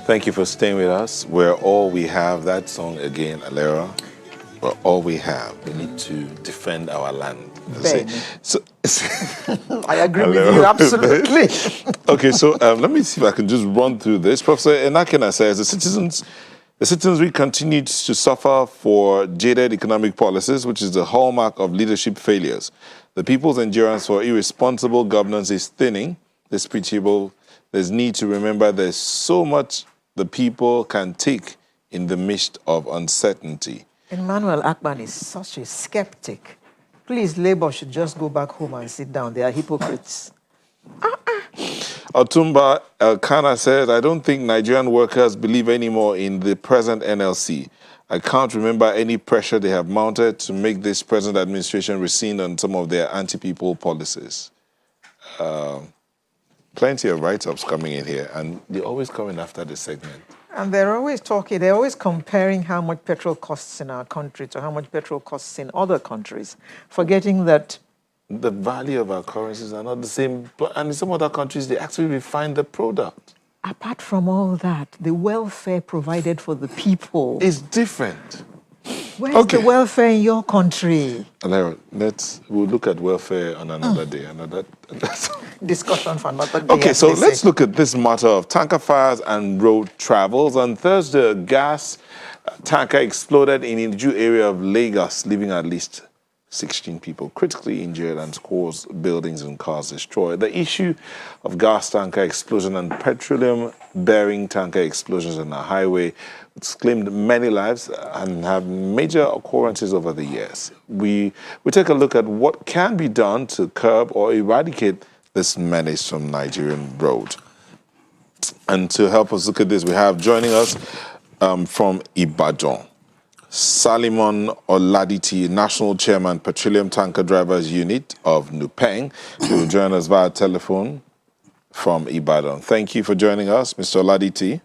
Thank you for staying with us. We're all we have. That song again, Alera. We're all we have. We need to defend our land. Ben. So, I agree with you, absolutely. Okay, so let me see if I can just run through this. Professor Enakena says the citizenry continues to suffer for jaded economic policies, which is the hallmark of leadership failures. The people's endurance for irresponsible governance is thinning. This pitiable. There's need to remember there's so much the people can take in the midst of uncertainty. Emmanuel Akban is such a skeptic. Please, Labour should just go back home and sit down. They are hypocrites. Otumba Elkana says, I don't think Nigerian workers believe anymore in the present NLC. I can't remember any pressure they have mounted to make this present administration rescind on some of their anti-people policies. Plenty of write-ups coming in here, and they're always coming after the segment. And they're always talking, they're always comparing how much petrol costs in our country to how much petrol costs in other countries, forgetting that the value of our currencies are not the same, and in some other countries, they actually refine the product. apart from all that, the welfare provided for the people is different. Where's the welfare in your country? Alera, we'll look at welfare on another day. Discussion for another day. Okay, so let's look at this matter of tanker fires and road travels. On Thursday, a gas tanker exploded in Iju area of Lagos, leaving at least 16 people critically injured and scores buildings and cars destroyed. The issue of gas tanker explosion and petroleum-bearing tanker explosions on the highway it's claimed many lives and have major occurrences over the years. We take a look at what can be done to curb or eradicate this menace from Nigerian road. And to help us look at this, we have joining us from Ibadan, Salimon Oladiti, National Chairman, Petroleum Tanker Drivers Unit of Nupeng, who will join us via telephone from Ibadan. Thank you for joining us, Mr. Oladiti.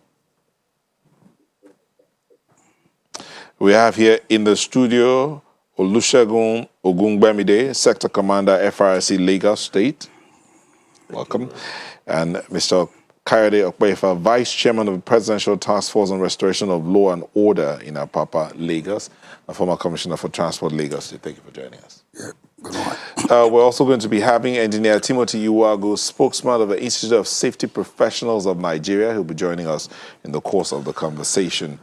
We have here in the studio Olusegun Ogungbemide, Sector Commander, FRSC Lagos State. Welcome. And Mr. Kayode Okpefa, Vice Chairman of the Presidential Task Force on Restoration of Law and Order in Apapa, Lagos, a former Commissioner for Transport, Lagos State. Thank you for joining us. Yeah, good morning. We're also going to be having Engineer Timothy Iwago, spokesman of the Institute of Safety Professionals of Nigeria, who'll be joining us in the course of the conversation.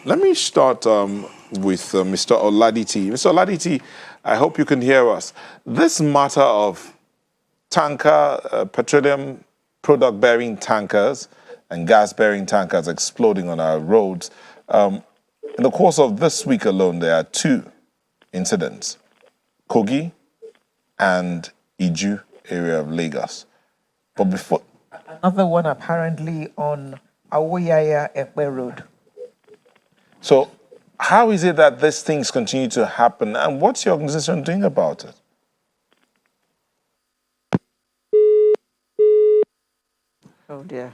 Let me start with Mr. Oladiti. Mr. Oladiti, I hope you can hear us. This matter of tanker, petroleum product-bearing tankers and gas-bearing tankers exploding on our roads, in the course of this week alone, there are 2 incidents, Kogi and Iju area of Lagos. But before... Another one apparently on Awoyaya Ekpe Road. So how is it that these things continue to happen, and what's your organization doing about it? Oh, dear.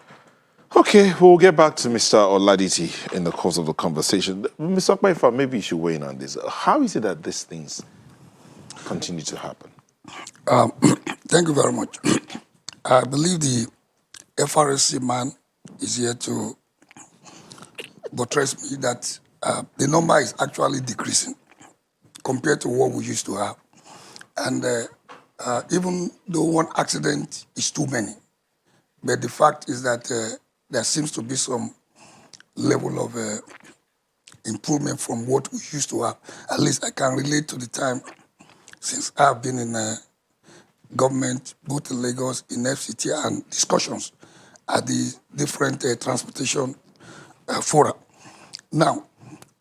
Okay, we'll get back to Mr. Oladiti in the course of the conversation. Mr. Okpefa, maybe you should weigh in on this. How is it that these things continue to happen? Thank you very much. I believe the FRSC man is here to buttress me that the number is actually decreasing compared to what we used to have. And even though one accident is too many, but the fact is that there seems to be some level of improvement from what we used to have. At least I can relate to the time since I've been in government, both in Lagos, in FCT, and discussions at the different transportation fora. Now,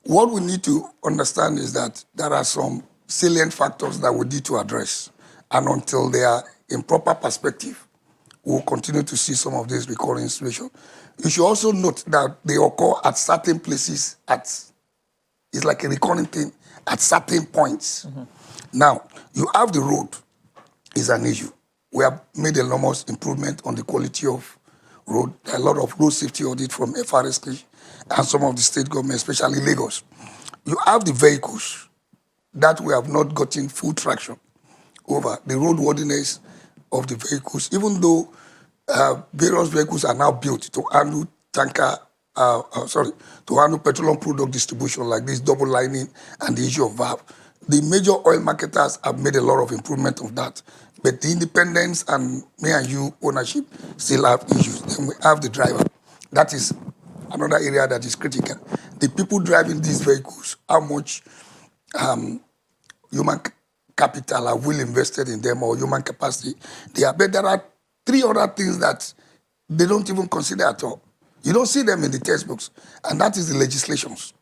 what we need to understand is that there are some salient factors that we need to address. And until they are in proper perspective, we'll continue to see some of these recurring situations. You should also note that they occur at certain places, it's like a recurring thing at certain points. Mm-hmm. Now, you have the road is an issue. We have made enormous improvement on the quality of road. A lot of road safety audit from FRSK and some of the state government, especially Lagos. You have the vehicles that we have not gotten full traction over, the roadworthiness of the vehicles, even though various vehicles are now built to handle tanker, to handle petroleum product distribution like this double lining and the issue of valve. The major oil marketers have made a lot of improvement of that. But the independents and me and you ownership still have issues. Then we have the driver. That is another area that is critical. The people driving these vehicles, how much human capital are well invested in them or human capacity. But there are three other things that they don't even consider at all. You don't see them in the textbooks, and that is the legislations.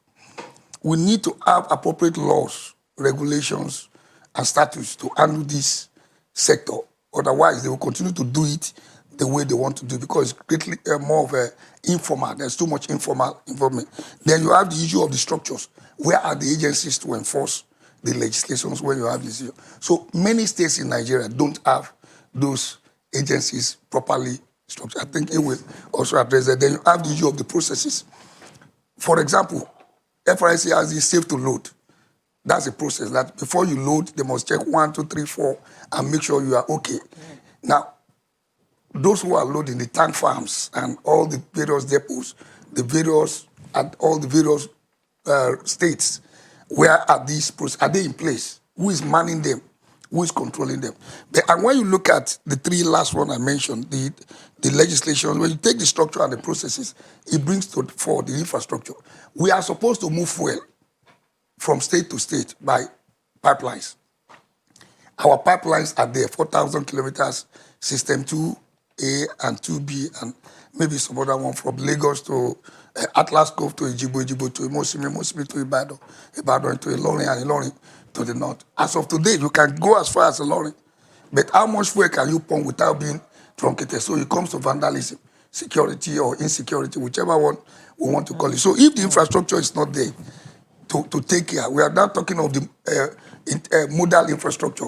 We need to have appropriate laws, regulations, and statutes to handle this sector. Otherwise, they will continue to do it the way they want to do because it's greatly more of a informal. There's too much informal involvement. Then you have the issue of the structures. Where are the agencies to enforce the legislations when you have this issue? So many states in Nigeria don't have those agencies properly structured. I think it will also address that. Then you have the issue of the processes. For example, FRSC has the safe to load. That's a process that before you load, they must check 1, 2, 3, 4 and make sure you are okay. Now, those who are loading the tank farms and all the various depots, all the various states, where are these processes? Are they in place? Who is manning them? Who is controlling them? And when you look at the three last one I mentioned, the legislation, when you take the structure and the processes, it brings for the infrastructure. We are supposed to move fuel from state to state by pipelines. Our pipelines are there, 4,000 kilometers, system 2A and 2B, and maybe some other one from Lagos to Atlas Cove to Ijibo, Ijibo to Imosimi to Ibadan, Ibadan to Ilorin, and Ilorin to the north. As of today, you can go as far as Ilorin, but how much fuel can you pump without being truncated? So it comes to vandalism, security or insecurity, whichever one we want to call it. So if the infrastructure is not there to take care, we are now talking of the modal infrastructure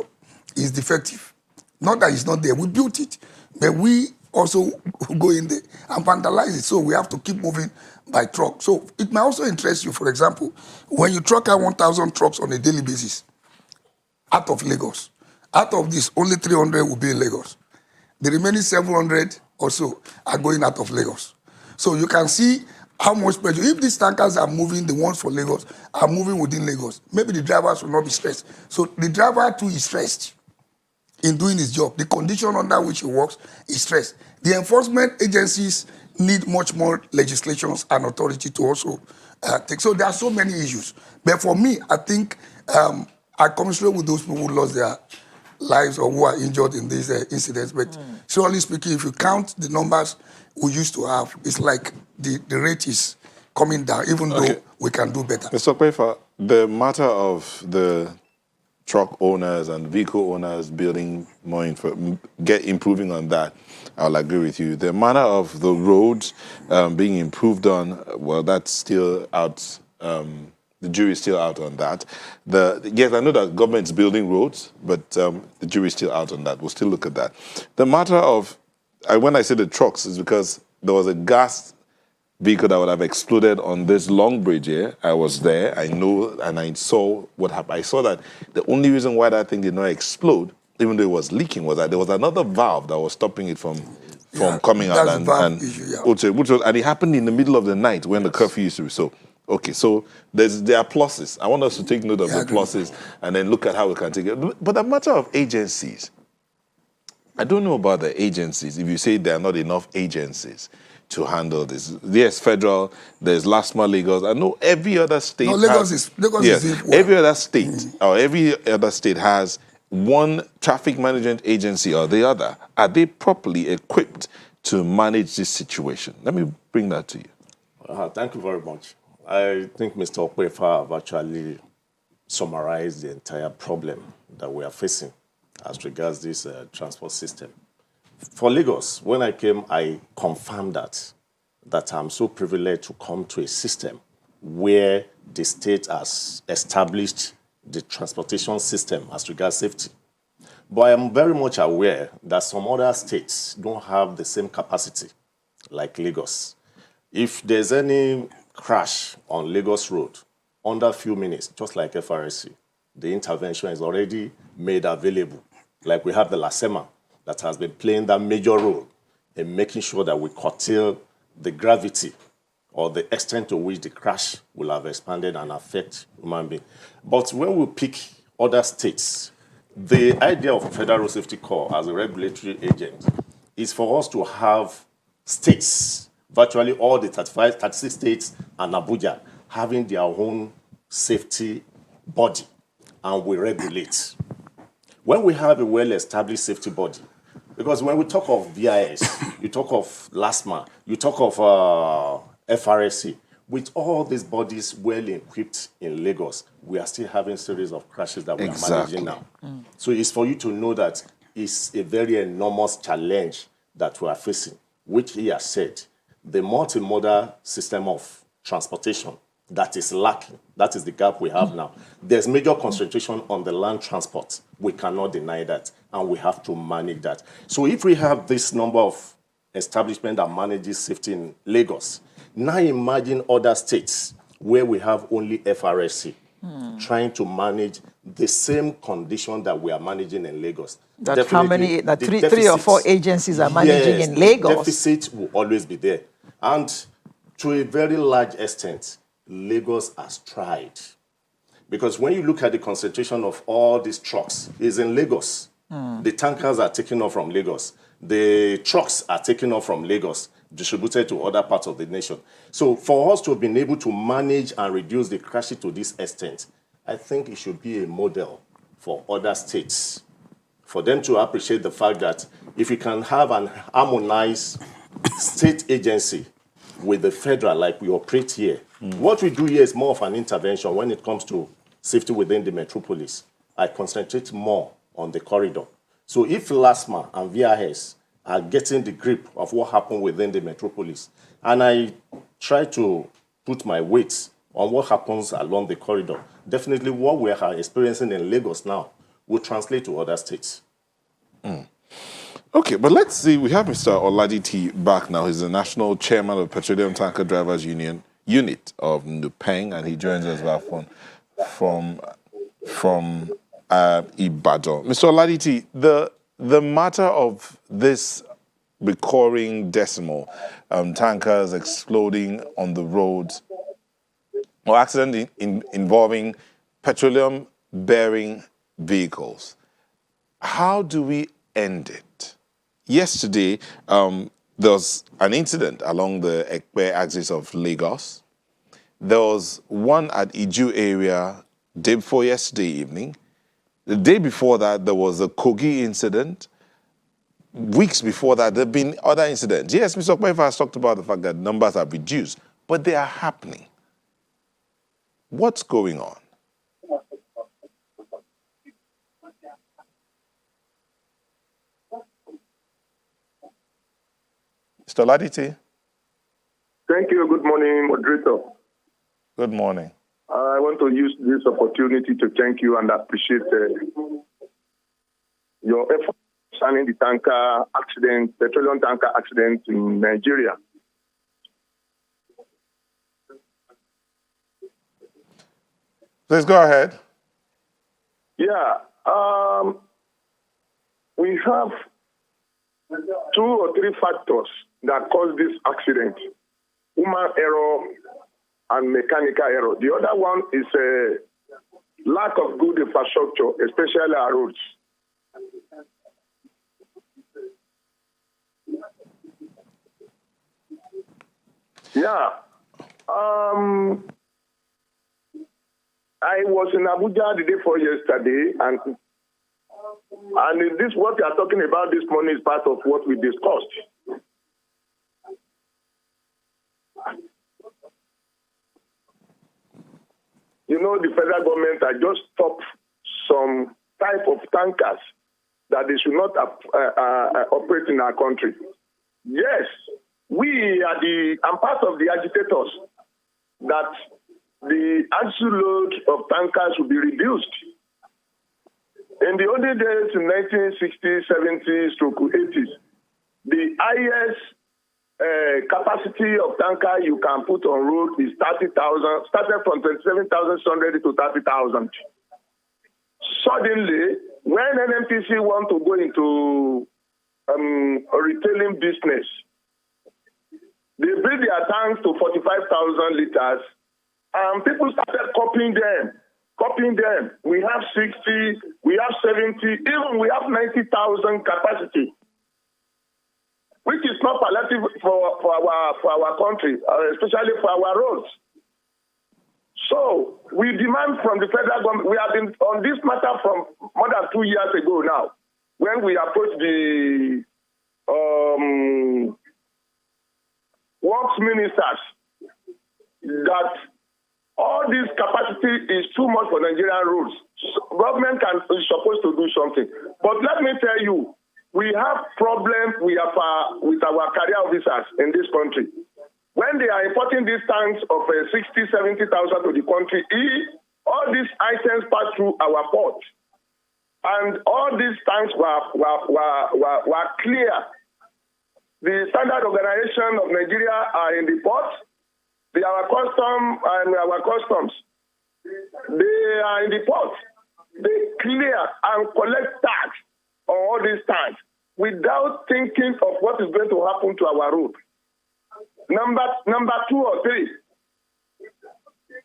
is defective. Not that it's not there, we built it, but we also go in there and vandalize it. So we have to keep moving by truck. So it may also interest you, for example, when you truck out 1,000 trucks on a daily basis out of Lagos, out of this, only 300 will be in Lagos. The remaining 700 or so are going out of Lagos. So you can see how much pressure. If these tankers are moving, the ones for Lagos are moving within Lagos, maybe the drivers will not be stressed. So the driver too is stressed in doing his job. The condition under which he works is stressed. The enforcement agencies need much more legislations and authority to also take. So there are so many issues. But for me, I think I commiserate with those people who lost their lives or who are injured in these incidents. But surely speaking, if you count the numbers we used to have, it's like the rate is coming down, even though we can do better. Mr. Okpefa, the matter of the truck owners and vehicle owners building more improving on that, I'll agree with you. The matter of the roads being improved on, well, that's still out. The jury's still out on that. Yes, I know that government's building roads, but the jury's still out on that. We'll still look at that. The matter of, when I say the trucks, is because there was a gas vehicle that would have exploded on this long bridge here. I was there, I know, and I saw what happened. I saw that the only reason why that thing did not explode, even though it was leaking, was that there was another valve that was stopping it from coming out. And it happened in the middle of the night when the curfew used to be. So, okay, so there are pluses. I want us to take note of the pluses and then look at how we can take it. But the matter of agencies, I don't know about the agencies. If you say there are not enough agencies to handle this. Yes, federal, there's LASTMA Lagos. I know every other state Lagos is every other state or every other state has one traffic management agency or the other. Are they properly equipped to manage this situation? Let me bring that to you. Thank you very much. I think Mr. Okpefa have actually summarized the entire problem that we are facing as regards this transport system. For Lagos, when I came, I confirmed that I'm so privileged to come to a system where the state has established the transportation system as regards safety. But I am very much aware that some other states don't have the same capacity like Lagos. If there's any crash on Lagos Road, under a few minutes, just like FRSC, the intervention is already made available. Like we have the LASEMA that has been playing that major role in making sure that we curtail the gravity or the extent to which the crash will have expanded and affect human beings. But when we pick other states, the idea of Federal Road Safety Corps as a regulatory agent is for us to have states, virtually all the 36 states and Abuja, having their own safety body, and we regulate. When we have a well-established safety body, because when we talk of VIS, you talk of LASMA, you talk of FRSC, with all these bodies well equipped in Lagos, we are still having series of crashes that we are managing now. So it's for you to know that it's a very enormous challenge that we are facing, which he has said, the multimodal system of transportation that is lacking. That is the gap we have now. There's major concentration on the land transport. We cannot deny that, and we have to manage that. So if we have this number of establishment that manages safety in Lagos, now imagine other states where we have only FRSC trying to manage the same condition that we are managing in Lagos. That how many, that three or four agencies are managing in Lagos? The deficit will always be there. And to a very large extent, Lagos has tried. Because when you look at the concentration of all these trucks, it's in Lagos. The tankers are taking off from Lagos. The trucks are taking off from Lagos, distributed to other parts of the nation. So for us to have been able to manage and reduce the crashes to this extent, I think it should be a model for other states, for them to appreciate the fact that if you can have an harmonized state agency with the federal like we operate here, what we do here is more of an intervention when it comes to safety within the metropolis. I concentrate more on the corridor. So if LASMA and VIS are getting the grip of what happened within the metropolis, and I try to put my weight on what happens along the corridor, definitely what we are experiencing in Lagos now will translate to other states. Okay, but let's see. We have Mr. Oladiti back now. He's the national chairman of Petroleum Tanker Drivers Union unit of Nupeng, and he joins us by phone from Ibadan. Mr. Oladiti, the matter of this recurring decimal, tankers exploding on the roads, or accident involving petroleum-bearing vehicles, how do we end it? Yesterday, there was an incident along the Ekpe axis of Lagos. There was one at Iju area day before yesterday evening. The day before that, there was a Kogi incident. Weeks before that, there have been other incidents. Yes, Mr. Okpefa has talked about the fact that numbers have reduced, but they are happening. What's going on? Mr. Oladiti? Thank you. Good morning, moderator. Good morning. I want to use this opportunity to thank you and appreciate your effort concerning the tanker accident, petroleum tanker accident in Nigeria. Please go ahead. Yeah. We have 2 or 3 factors that caused this accident: human error and mechanical error. The other one is a lack of good infrastructure, especially our roads. Yeah. I was in Abuja the day before yesterday, and this what we are talking about this morning is part of what we discussed. You know, the federal government had just stopped some type of tankers that they should not operate in our country. Yes, I'm part of the agitators that the actual load of tankers will be reduced. In the olden days, in 1960s, 70s, to 80s, the highest capacity of tanker you can put on road is 30,000, started from 27,600 to 30,000. Suddenly, when NNPC want to go into a retailing business, they tanks to 45,000 liters, and people started copying them. We have 60, we have 70, even we have 90,000 capacity, which is not palliative for our country, especially for our roads. So we demand from the federal government. We have been on this matter from more than 2 years ago now, when we approached the works ministers that all this capacity is too much for Nigerian roads. So government is supposed to do something. But let me tell you, we have problems with our career officers in this country. When they are importing these tanks of 60,000, 70,000 to the country, all these items pass through our port. And all these tanks were clear. The Standard Organization of Nigeria are in the port. Our customs, they are in the port. They clear and collect tax on all these tanks without thinking of what is going to happen to our road. Number 2 or 3.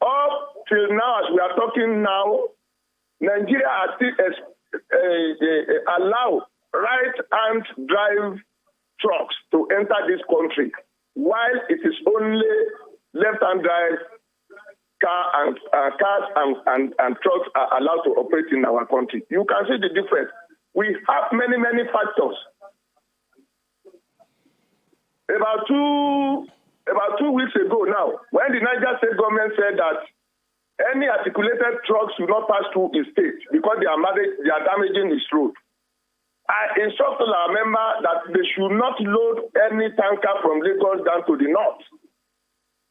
Up till now, as we are talking now, Nigeria has still allow right-hand drive trucks to enter this country, while it is only left-hand drive cars and trucks are allowed to operate in our country. You can see the difference. We have many factors. About two weeks ago now, when the Niger State government said that any articulated trucks should not pass through the state because they are damaging its road, I instructed our member that they should not load any tanker from Lagos down to the north.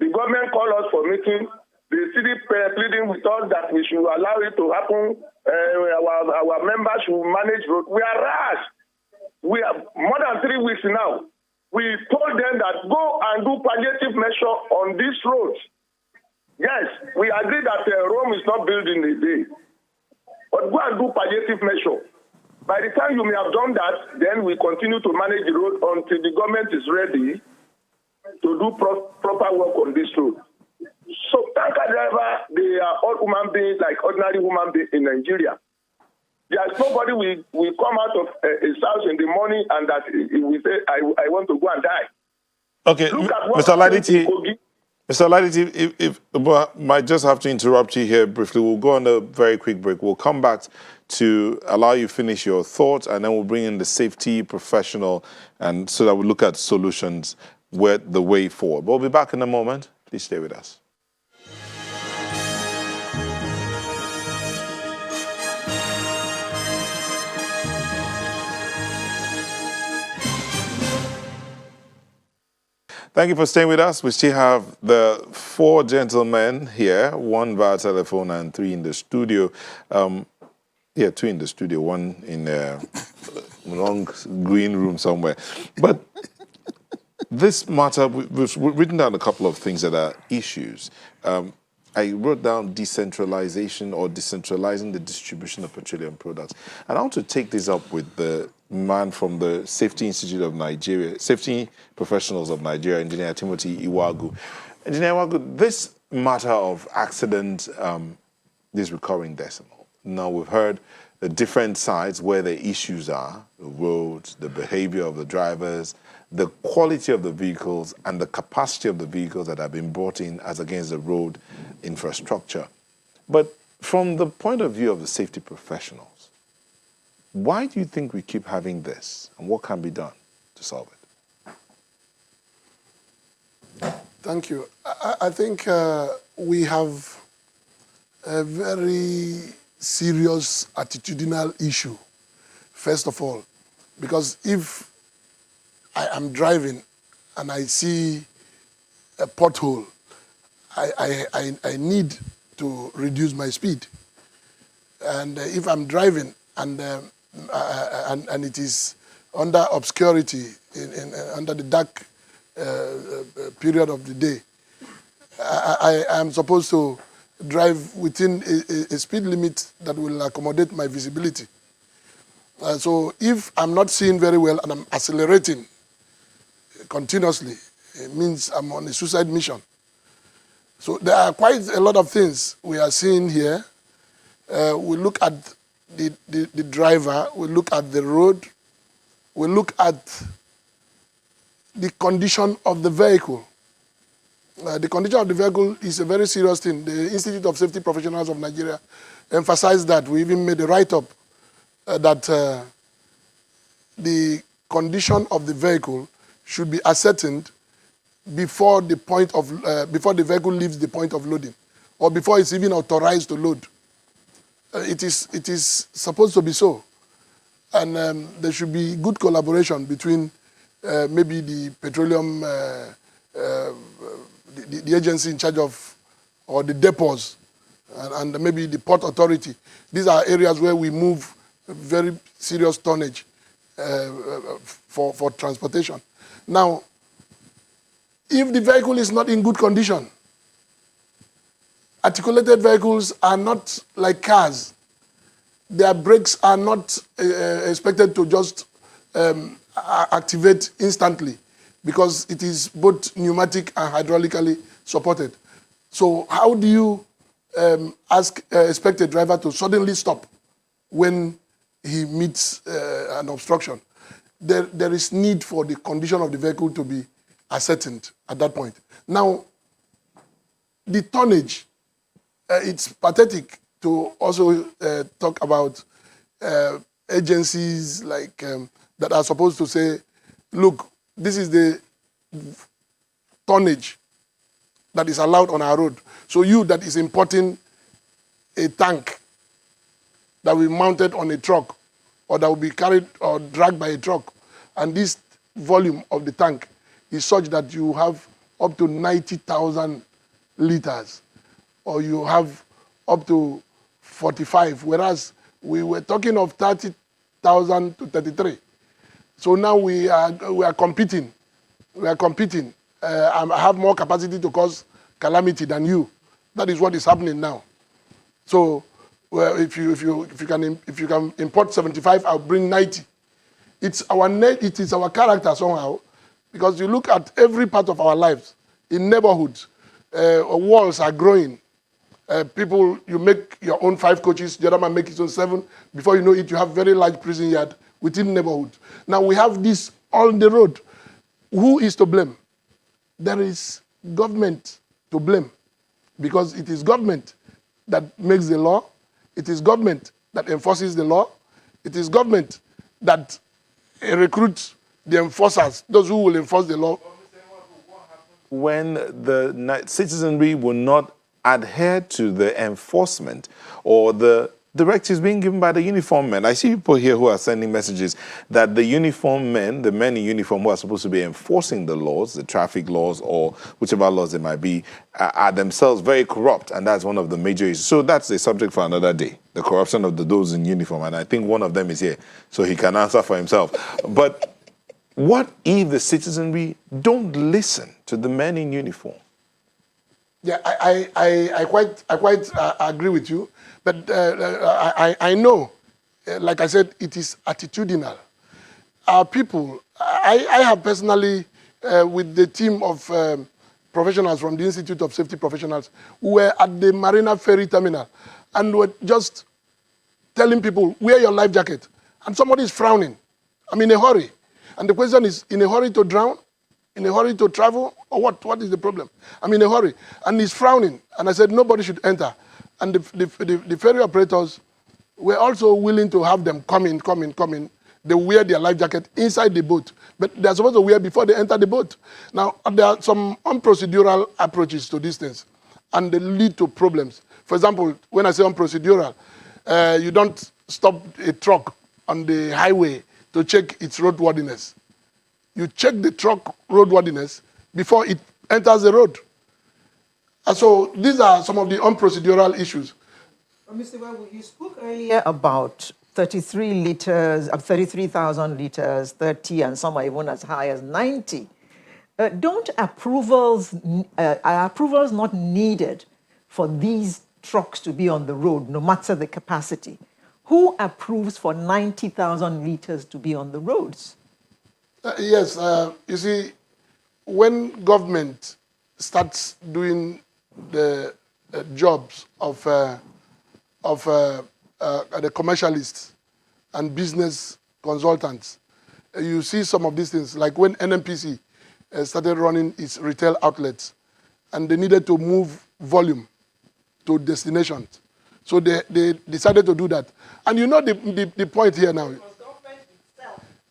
The government called us for meeting. They still pleading with us that we should allow it to happen. Our members should manage road. We are rash. We have more than 3 weeks now. We told them that go and do palliative measure on these roads. Yes, we agree that Rome is not built in a day. But go and do palliative measure. By the time you may have done that, then we continue to manage the road until the government is ready to do proper work on this road. So tanker driver, they are all human beings like ordinary human beings in Nigeria. There's nobody will come out of his house in the morning and that he will say, I want to go and die. Okay, Mr. Oladeji, if I might just have to interrupt you here briefly. We'll go on a very quick break. We'll come back to allow you finish your thoughts, and then we'll bring in the safety professional, and so that we look at solutions where the way forward. We'll be back in a moment. Please stay with us. Thank you for staying with us. We still have the 4 gentlemen here, 1 via telephone and 3 in the studio. 2 in the studio, 1 in a long green room somewhere. But this matter, we've written down a couple of things that are issues. I wrote down decentralization or decentralizing the distribution of petroleum products. And I want to take this up with the man from the Safety Institute of Nigeria, Safety Professionals of Nigeria, Engineer Timothy Iwagu. Engineer Iwagu, this matter of accident, this recurring decimal. Now we've heard the different sides where the issues are, the roads, the behavior of the drivers, the quality of the vehicles, and the capacity of the vehicles that have been brought in as against the road infrastructure. But from the point of view of the safety professionals, why do you think we keep having this, and what can be done to solve it? Thank you. I think we have a very serious attitudinal issue, first of all, because if I am driving and I see a pothole, I need to reduce my speed. And if I'm driving and it is under obscurity, under the dark period of the day, I am supposed to drive within a speed limit that will accommodate my visibility. So if I'm not seeing very well and I'm accelerating continuously, It means I'm on a suicide mission. So there are quite a lot of things we are seeing here. We look at the driver, we look at the road, we look at the condition of the vehicle. The condition of the vehicle is a very serious thing. The Institute of Safety Professionals of Nigeria emphasized that. We even made a write-up that the condition of the vehicle should be ascertained before the vehicle leaves the point of loading, or before it's even authorized to load. It is supposed to be so, and there should be good collaboration between maybe the petroleum, the agency in charge of, or the depots, and maybe the port authority. These are areas where we move very serious tonnage for transportation. Now, if the vehicle is not in good condition, articulated vehicles are not like cars. Their brakes are not expected to just activate instantly, because it is both pneumatic and hydraulically supported. So how do you expect a driver to suddenly stop when he meets an obstruction? There is need for the condition of the vehicle to be ascertained at that point. Now, the tonnage, it's pathetic to also talk about agencies like that are supposed to say, look, this is the tonnage that is allowed on our road. So you that is importing a tank that will be mounted on a truck, or that will be carried or dragged by a truck, and this volume of the tank is such that you have up to 90,000 liters, or you have up to 45, whereas we were talking of 30,000 to 33. So now we are competing. We are competing. I have more capacity to cause calamity than you. That is what is happening now. So well, if you can import 75, I'll bring 90. It is our character somehow, because you look at every part of our lives. In neighborhoods, walls are growing. People, you make your own 5 coaches, the other man make his own 7. Before you know it, you have very large prison yard within neighborhood. Now we have this on the road. Who is to blame? There is government to blame, because it is government that makes the law. It is government that enforces the law. It is government that recruits the enforcers, those who will enforce the law. When the citizenry will not adhere to the enforcement or the directives being given by the uniformed men. I see people here who are sending messages that the uniformed men, the men in uniform who are supposed to be enforcing the laws, the traffic laws or whichever laws they might be, are themselves very corrupt, and that's one of the major issues. So that's a subject for another day, the corruption of those in uniform, and I think one of them is here, so he can answer for himself. But what if the citizenry don't listen to the men in uniform? Yeah, I quite agree with you, but I know, like I said, it is attitudinal. Our people, I have personally, with the team of professionals from the Institute of Safety Professionals, who were at the Marina Ferry Terminal, and were just telling people, wear your life jacket, and somebody is frowning. I'm in a hurry. And the question is, in a hurry to drown? In a hurry to travel? Or what? What is the problem? I'm in a hurry. And he's frowning. And I said, nobody should enter. And the ferry operators were also willing to have them come in. They wear their life jacket inside the boat. But they're supposed to wear before they enter the boat. Now, there are some unprocedural approaches to these things. And they lead to problems. For example, when I say unprocedural, you don't stop a truck on the highway to check its roadworthiness. You check the truck roadworthiness before it enters the road. And so these are some of the unprocedural issues. Mr. Babu, you spoke earlier about 33 liters, 33,000 liters, 30, and some are even as high as 90. Are approvals not needed for these trucks to be on the road, no matter the capacity? Who approves for 90,000 liters to be on the roads? Yes, you see, when government starts doing the jobs of the commercialists and business consultants, you see some of these things, like when NNPC started running its retail outlets, and they needed to move volume to destinations. So they decided to do that. And you know the point here now.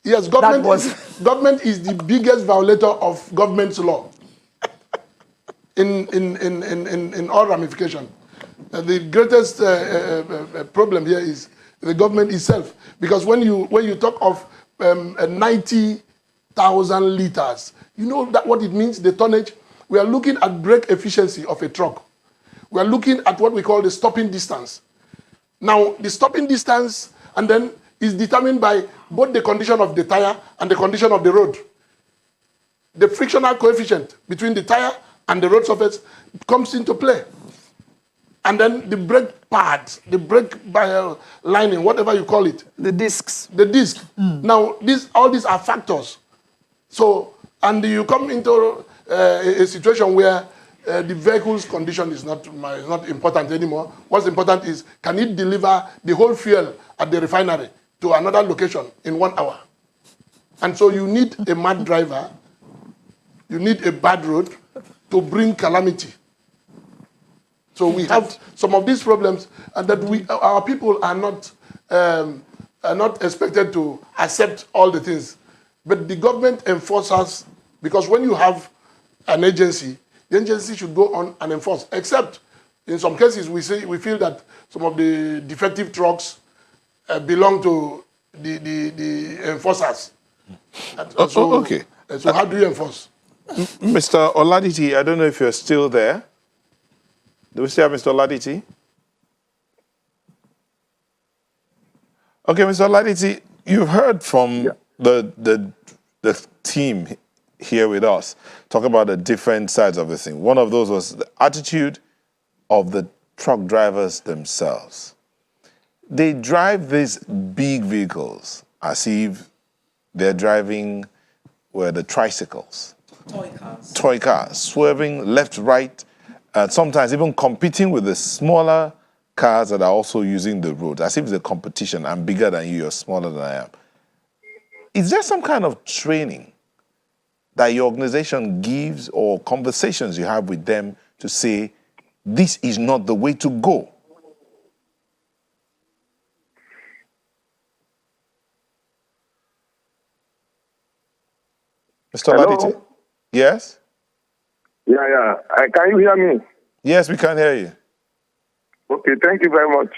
Yes, government is the biggest violator of government's law in all ramifications. The greatest problem here is the government itself, because when you talk of 90,000 liters, you know that what it means, the tonnage. We are looking at brake efficiency of a truck. We are looking at what we call the stopping distance. Now, the stopping distance and then is determined by both the condition of the tire and the condition of the road. The frictional coefficient between the tire and the road surface comes into play. And then the brake pads, the brake lining, whatever you call it. The discs. The disc. Now, all these are factors. So, and you come into a situation where the vehicle's condition is not important anymore. What's important is, can it deliver the whole fuel at the refinery to another location in 1 hour? And so you need a mad driver, you need a bad road to bring calamity. So we have some of these problems, and that our people are not expected to accept all the things. But the government enforces, because when you have an agency, the agency should go on and enforce. Except in some cases, we feel that some of the defective trucks belong to the enforcers. Okay. So how do you enforce? Mr. Oladiti, I don't know if you're still there. Do we still have Mr. Oladiti? Okay, Mr. Oladiti, you've heard from the team here with us talk about the different sides of the thing. One of those was the attitude of the truck drivers themselves. They drive these big vehicles as if they're driving the tricycles. Toy cars, swerving left, right, and sometimes even competing with the smaller cars that are also using the road, as if it's a competition. I'm bigger than you, you're smaller than I am. Is there some kind of training that your organization gives, or conversations you have with them to say, this is not the way to go? Mr. Oladiti? Yes? Yeah. Can you hear me? Yes, we can hear you. Okay, thank you very much.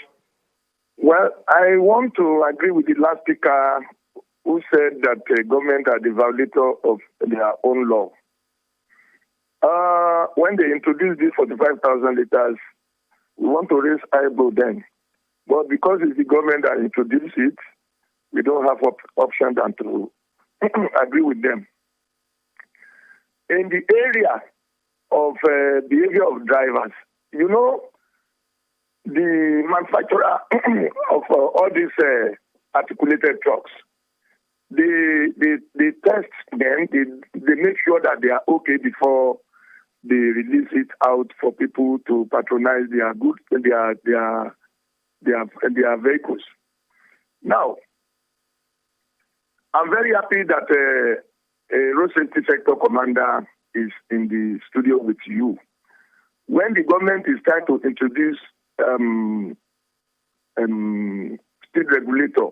Well, I want to agree with the last speaker who said that the government are the violator of their own law. When they introduced this 45,000 liters, we want to raise eyebrow then. But because it's the government that introduced it, we don't have option than to agree with them. In the area of behavior of drivers, you know, the manufacturer of all these articulated trucks, they test them, they make sure that they are okay before they release it out for people to patronize their goods, their vehicles. Now, I'm very happy that a road safety sector commander is in the studio with you. When the government is trying to introduce speed regulator,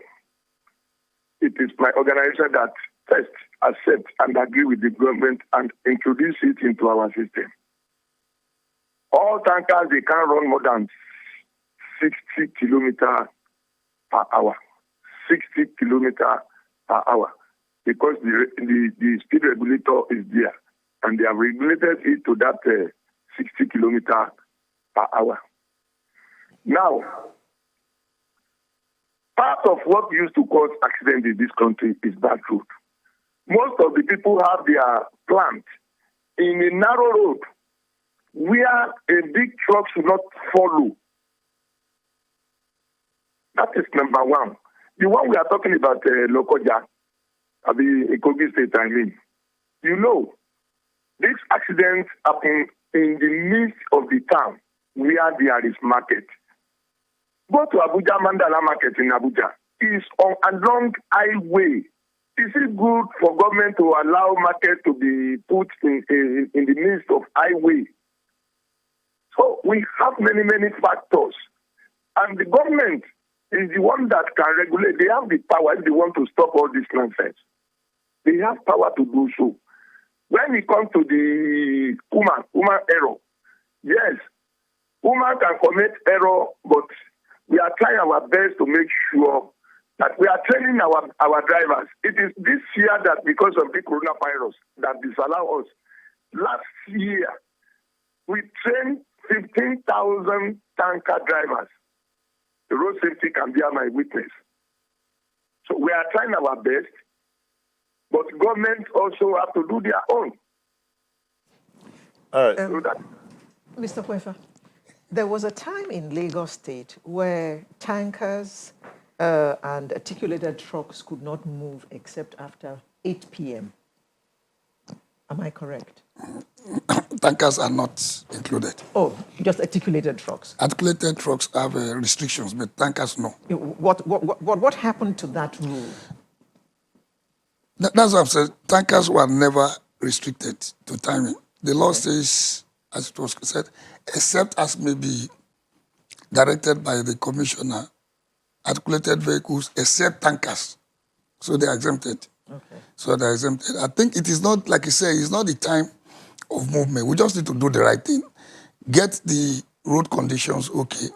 it is my organization that first accept and agree with the government and introduce it into our system. All tankers, they can run more than 60 kilometers per hour. 60 kilometers per hour. Because the speed regulator is there. And they have regulated it to that 60 kilometers per hour. Now, part of what used to cause accidents in this country is bad road. Most of the people have their plant in a narrow road where a big truck should not follow. That is number one. The one we are talking about, Lokoja, in Kogi State, I mean. You know, accidents happen in the midst of the town where there is market. Go to Abuja Mandala Market in Abuja. It's on along highway. Is it good for government to allow market to be put in the midst of highway? So we have many factors. And the government is the one that can regulate. They have the power if they want to stop all this nonsense. They have power to do so. When it comes to the human error, yes, human can commit error, but we are trying our best to make sure that we are training our drivers. It is this year that because of the coronavirus that disallow us. Last year, we trained 15,000 tanker drivers. The road safety can bear my witness. So we are trying our best, but government also have to do their own. All right. So that, Mr. Kwefa, there was a time in Lagos State where tankers and articulated trucks could not move except after 8 p.m. Am I correct? Tankers are not included. Oh, just articulated trucks. Articulated trucks have restrictions, but tankers no. What happened to that rule? That's what I'm saying. Tankers were never restricted to timing. The law says, as it was said, except as may be directed by the commissioner, articulated vehicles, except tankers. So they are exempted. Okay. So they're exempted. I think it is not, like you say, it's not the time of movement. We just need to do the right thing. Get the road conditions okay.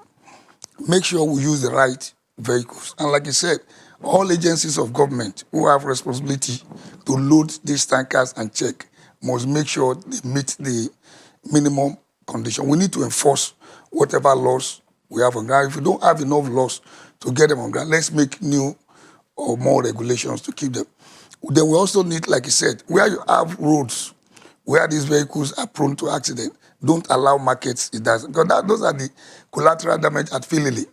Make sure we use the right vehicles. And like you said, all agencies of government who have responsibility to load these tankers and check must make sure they meet the minimum condition. We need to enforce whatever laws we have on ground. If we don't have enough laws to get them on ground, let's make new or more regulations to keep them. Then we also need, like you said, where you have roads where these vehicles are prone to accident, don't allow markets. It does because those are the collateral damage at Philly.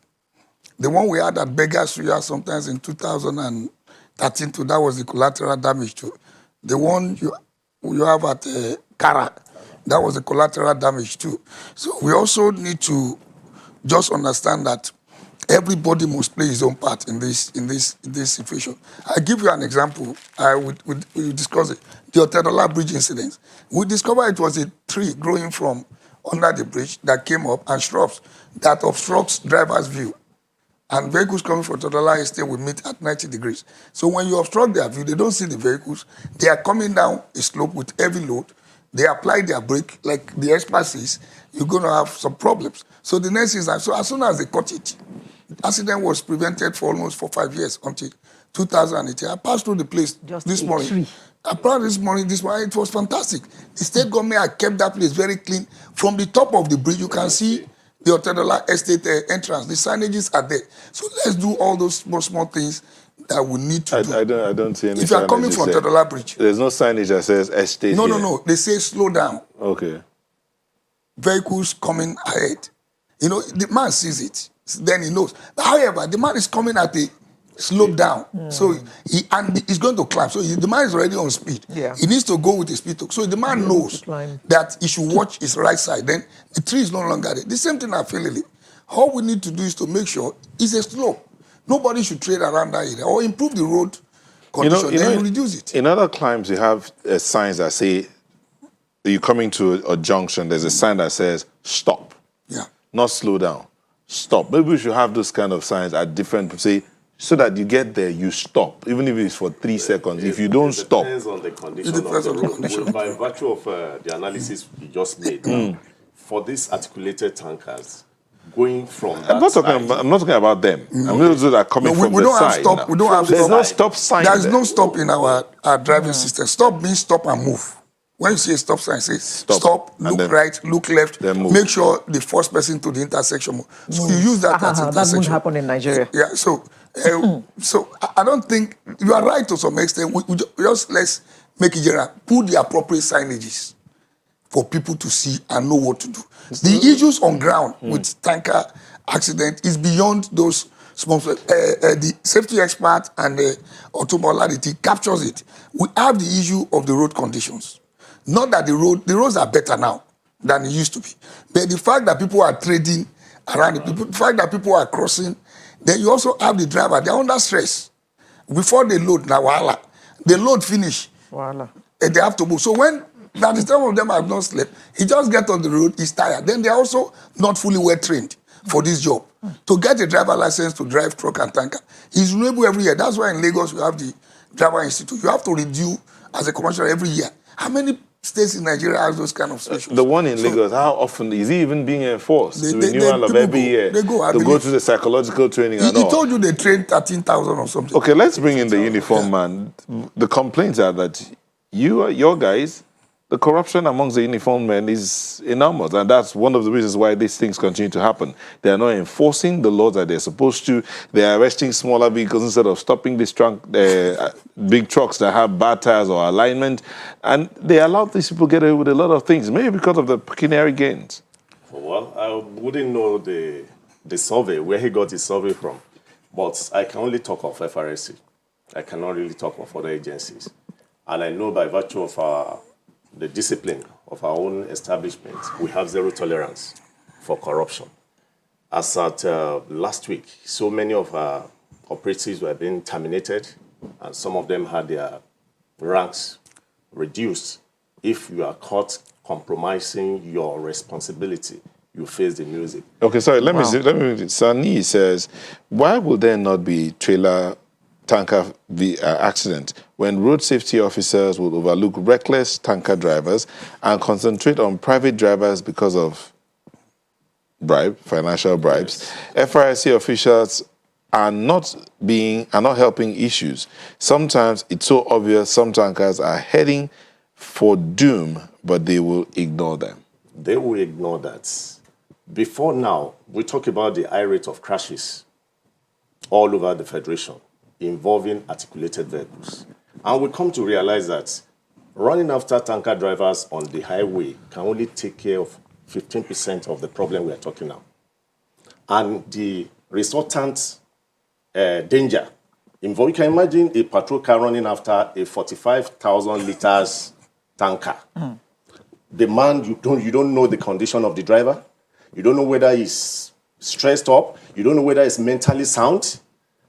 The one we had at Beggar Suya sometimes in 2013 too, that was the collateral damage too. The one you have at Kara, that was the collateral damage too. So we also need to just understand that everybody must play his own part in this situation. I give you an example. We discussed it. The Otedola Bridge incident. We discovered it was a tree growing from under the bridge that came up and shrubs that obstructs driver's view. And vehicles coming from Otedola Estate will meet at 90 degrees. So when you obstruct their view, they don't see the vehicles. They are coming down a slope with heavy load. They apply their brake, like the expert says, you're going to have some problems. So the next is that, so as soon as they caught it, the accident was prevented for almost 4-5 years until 2018. I passed through the place Just this a morning. tree. I passed this morning, it was fantastic. The state government had kept that place very clean. From the top of the bridge, you can see the Otedola Estate entrance. The signages are there. So let's do all those small things that we need to do. I don't see any. If you are coming from Otedola Bridge, there's no signage that says estate. no, here. no. They say slow down. Okay. Vehicles coming ahead. You know, the man sees it. Then he knows. However, the man is coming at a slope down. So he's going to climb. So the man is already on speed. Yeah. He needs to go with his speed. So the man knows climb. that he should watch his right side. Then the tree is no longer there. The same thing I feel. All we need to do is to make sure it's a slope. Nobody should trade around that area or improve the road condition. Then reduce it. In other climes, you have signs that say you're coming to a junction. There's a sign that says stop, Yeah. not slow down. Stop. Maybe we should have those kind of signs at different, say, so that you get there, you stop, even if it's for 3 seconds. If you don't stop, Depends on the condition It of depends the on the road. condition. By virtue of the analysis you just made, for these articulated tankers, going from that I'm not talking about them. I'm those that are coming No, from we the don't have side. stop. now. We don't have There's stop. no stop sign. There's there. no stop in our driving system. Stop means stop and move. When you see a stop sign, say stop, and look then- right, look left, then move. make sure the first person to the intersection move. So you use that as That intersection. won't happen in Nigeria. Yeah, so I don't think you are right to some extent. We just let's make it general. Put the appropriate signages for people to see and know what to do. The issues on ground with tanker accident is beyond those small. The safety expert and the automobile captures it. We have the issue of the road conditions. Not that the roads are better now than it used to be. But the fact that people are trading around, the fact that people are crossing, then you also have the driver, they're under stress. Before they load, now voila, the load finish, Voila. and they have to move. So when that is some of them have not slept, he just get on the road, he's tired. Then they're also not fully well trained for this job. To get a driver license to drive truck and tanker is renewable every year. That's why in Lagos you have the driver institute. You have to renew as a commercial every year. How many states in Nigeria have those kind of situations? The one in Lagos, how often is it even being enforced? Renewal of people every year They go, I to go believe. to the psychological training He and all. told you they trained 13,000 or something. Okay, let's bring in the uniform man. The complaints are that your guys, the corruption amongst the uniform men is enormous, and that's one of the reasons why these things continue to happen. They are not enforcing the laws that they're supposed to. They are arresting smaller vehicles instead of stopping these big trucks that have bad tires or alignment, and they allow these people get away with a lot of things, maybe because of the pecuniary gains. Well, I wouldn't know the survey, where he got his survey from, but I can only talk of FRSC. I cannot really talk of other agencies. And I know by virtue of the discipline of our own establishment, we have zero tolerance for corruption. As at last week, so many of our operatives were being terminated, and some of them had their ranks reduced. If you are caught compromising your responsibility, you face the music. Okay, sorry, let me see. Sani says, why will there not be trailer tanker accident when road safety officers will overlook reckless tanker drivers and concentrate on private drivers because of financial bribes? Yes. FRSC officials are not helping issues. Sometimes it's so obvious some tankers are heading for doom, but they will ignore them. They will ignore that. Before now, we talk about the high rate of crashes all over the Federation involving articulated vehicles. And we come to realize that running after tanker drivers on the highway can only take care of 15% of the problem we are talking now. And the resultant danger involved, you can imagine a patrol car running after a 45,000 liters tanker. The man, you don't know the condition of the driver. You don't know whether he's stressed up. You don't know whether he's mentally sound.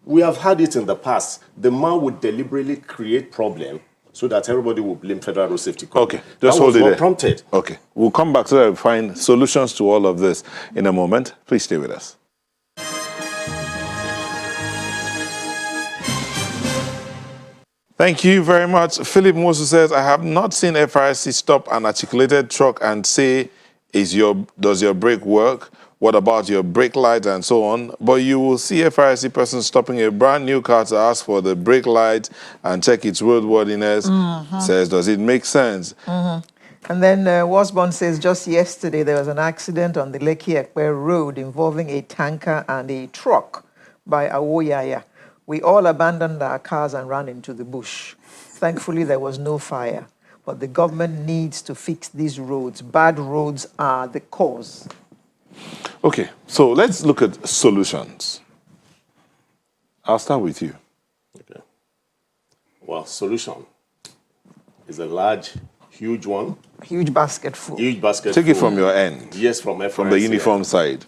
We have had it in the past. The man would deliberately create problem so that everybody will blame Federal Road Safety Corps. Okay, just hold it there. Prompted. Okay, we'll come back so that we find solutions to all of this in a moment. Please stay with us. Thank you very much. Philip Moses says, I have not seen FRSC stop an articulated truck and say, does your brake work? What about your brake lights and so on? But you will see FRSC person stopping a brand new car to ask for the brake light and check its roadworthiness. Says, does it make sense? And then Wasborn says, just yesterday there was an accident on the Lekki-Ekpe Road involving a tanker and a truck by Awoyaya. We all abandoned our cars and ran into the bush. Thankfully, there was no fire. But the government needs to fix these roads. Bad roads are the cause. Okay, so let's look at solutions. I'll start with you. Okay. Well, solution is a large, huge one. Huge basket full. Huge basket Take full. it from your end. Yes, from FRSC. From the uniform side.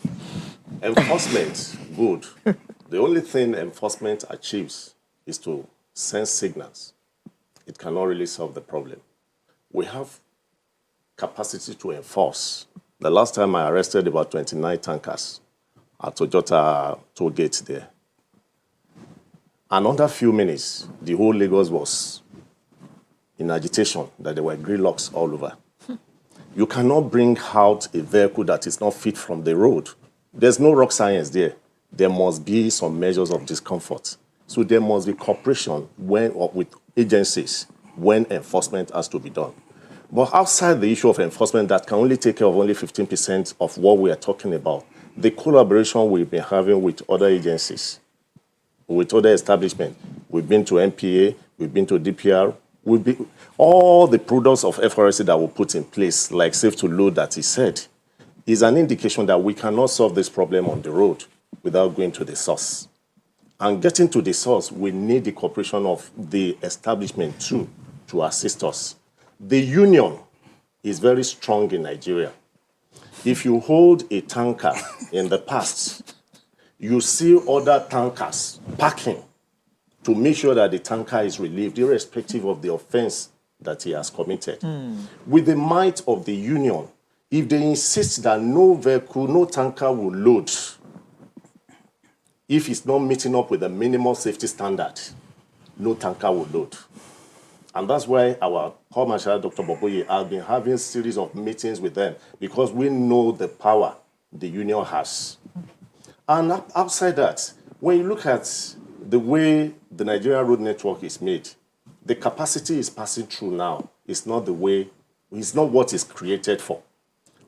Enforcement, good. The only thing enforcement achieves is to send signals. It cannot really solve the problem. We have capacity to enforce. The last time I arrested about 29 tankers at Tojota toll gate there. And under a few minutes, the whole Lagos was in agitation that there were gridlocks all over. You cannot bring out a vehicle that is not fit from the road. There's no rock science there. There must be some measures of discomfort. So there must be cooperation with agencies when enforcement has to be done. But outside the issue of enforcement that can only take care of only 15% of what we are talking about, the collaboration we've been having with other agencies, with other establishments, we've been to MPA, we've been to DPR, all the products of FRSC that we put in place, like Safe to Load that he said, is an indication that we cannot solve this problem on the road without going to the source. And getting to the source, we need the cooperation of the establishment too to assist us. The union is very strong in Nigeria. If you hold a tanker in the past, you see other tankers parking to make sure that the tanker is relieved, irrespective of the offense that he has committed. With the might of the union, if they insist that no vehicle, no tanker will load, if it's not meeting up with the minimum safety standard, no tanker will load. And that's why our Corps Marshal, Dr. Boboye, has been having a series of meetings with them, because we know the power the union has. And outside that, when you look at the way the Nigerian road network is made, the capacity is passing through now. It's not the way, it's not what it's created for.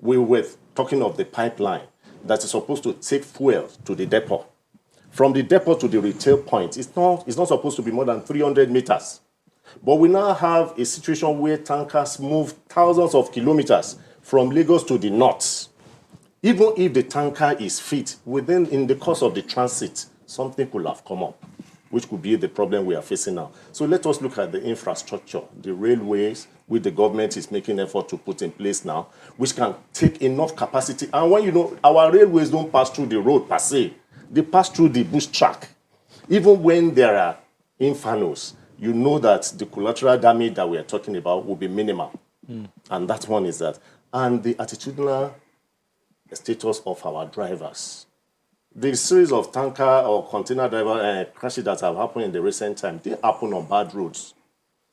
We were talking of the pipeline that is supposed to take fuel to the depot. From the depot to the retail point, it's not supposed to be more than 300 meters. But we now have a situation where tankers move thousands of kilometers from Lagos to the north. Even if the tanker is fit, in the course of the transit, something could have come up, which could be the problem we are facing now. So let us look at the infrastructure, the railways, which the government is making effort to put in place now, which can take enough capacity. And when you know, our railways don't pass through the road per se, they pass through the bush track. Even when there are infernos, you know that the collateral damage that we are talking about will be minimal. And that one is that. And the attitudinal status of our drivers. The series of tanker or container driver crashes that have happened in the recent time, they happen on bad roads.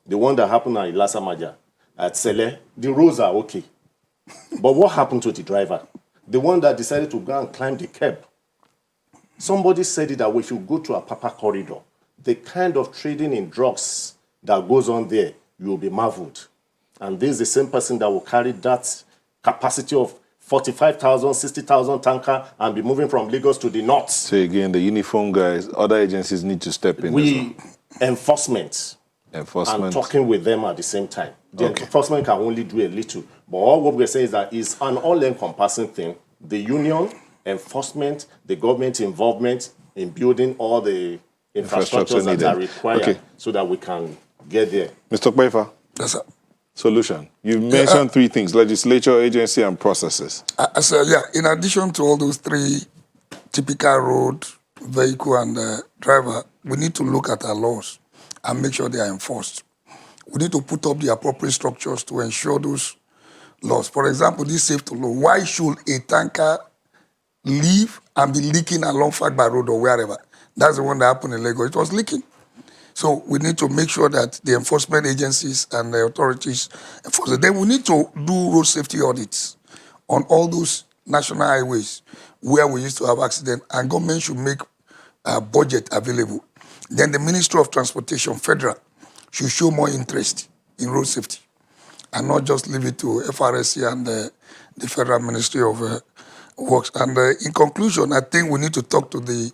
The one that happened at Ilasamaja, at Sele, the roads are okay. But what happened to the driver? The one that decided to go and climb the curb. Somebody said it that if you go to a Papa corridor, the kind of trading in drugs that goes on there, you will be marveled. And this is the same person that will carry that capacity of 45,000, 60,000 tanker and be moving from Lagos to the north. So again, the uniform guys, other agencies need to step in. Enforcement. And talking with them at the same time. The enforcement can only do a little. But all what we're saying is that it's an all-encompassing thing. The union, enforcement, the government involvement in building all the infrastructures that are required so that we can get there. Mr. Okpeifa. Yes, sir. Solution. You mentioned three things: legislature, agency, and processes. So in addition to all those three, typical road, vehicle, and driver, we need to look at our laws and make sure they are enforced. We need to put up the appropriate structures to ensure those laws. For example, this safe to load. Why should a tanker leave and be leaking along Fagba Road or wherever? That's the one that happened in Lagos. It was leaking. So we need to make sure that the enforcement agencies and the authorities enforce it. Then we need to do road safety audits on all those national highways where we used to have accidents, and government should make a budget available. Then the Ministry of Transportation, federal, should show more interest in road safety and not just leave it to FRSC and the Federal Ministry of Works. And in conclusion, I think we need to talk to the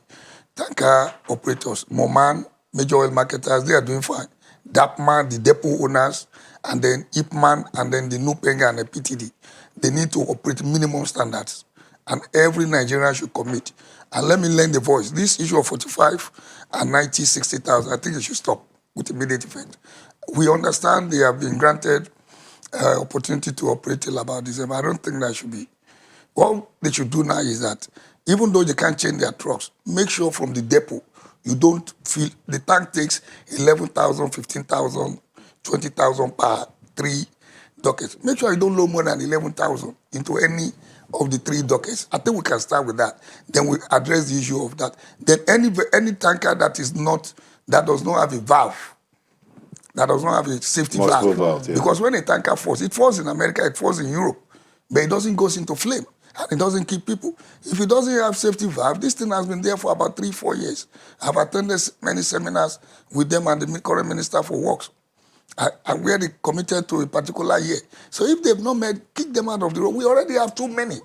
tanker operators, Moman, major oil marketers. They are doing fine. DAPMA, the depot owners, and then IPMAN, and then the NUPENGA and the PTD. They need to operate minimum standards. And every Nigerian should commit. And let me lend the voice. This issue of 45 and 90, 60,000, I think it should stop with immediate effect. We understand they have been granted opportunity to operate till about December. I don't think that should be. What they should do now is that even though they can't change their trucks, make sure from the depot you don't feel the tank takes 11,000, 15,000, 20,000 per 3 dockets. Make sure you don't load more than 11,000 into any of the 3 dockets. I think we can start with that. Then we address the issue of that. Then any tanker that does not have a valve, that does not have a safety valve. Because when a tanker falls, it falls in America, it falls in Europe, but it doesn't go into flame. And it doesn't keep people. If it doesn't have safety valve, this thing has been there for about 3-4 years. I've attended many seminars with them and the current Minister for Works. And we are committed to a particular year. So if they've not made, kick them out of the road. We already have too many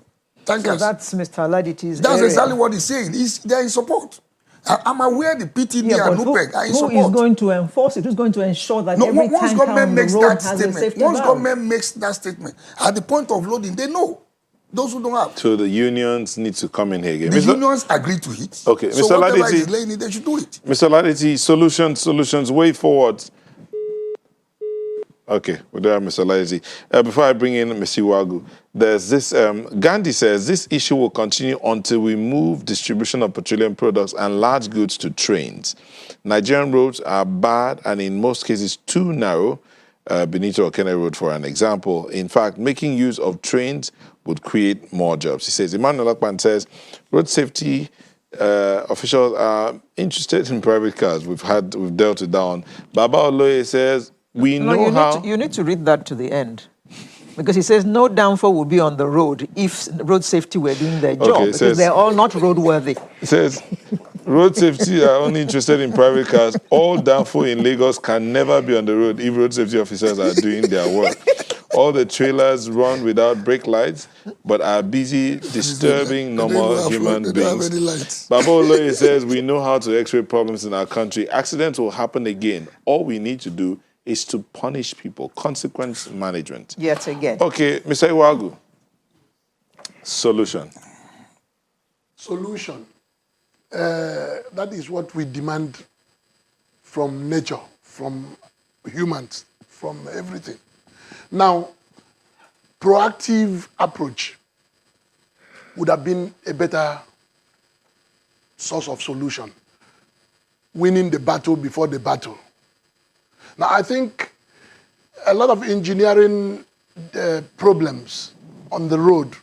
tankers. So that's Mr. Laditi's That's area. exactly what he's saying. They're in support. I'm aware the PTD and NUPEG are in support. Who is going to enforce it? Who's going to ensure that every tanker on the road has a safety valve? Once government makes that statement, at the point of loading, they know. Those who don't have. So the unions need to come in here again. The unions agree to it. Okay, so Mr. whatever Laditi, is laying it, they should do it. Mr. Laditi, solutions, way forward. Okay, we don't have Mr. Lazy. Before I bring in Mr. Wagu, there's this, Gandhi says, this issue will continue until we move distribution of petroleum products and large goods to trains. Nigerian roads are bad and in most cases too narrow. Benito Okene Road, for an example. In fact, making use of trains would create more jobs. He says, Emmanuel Akpan says, road safety officials are interested in private cars. We've dealt with that one. Baba Oloye says, we know how... You need to read that to the end. Because he says no downfall would be on the road if road safety were doing their job. Because they're all not roadworthy. It says, road safety are only interested in private cars. All downfall in Lagos can never be on the road if road safety officers are doing their work. All the trailers run without brake lights, but are busy disturbing normal human beings. Baba Oloye says, we know how to x-ray problems in our country. Accidents will happen again. All we need to do is to punish people. Consequence management. Yet again. Okay, Mr. Iwagu. Solution. Solution. That is what we demand from nature, from humans, from everything. Now, proactive approach would have been a better source of solution. Winning the battle before the battle. Now, I think a lot of engineering problems on the road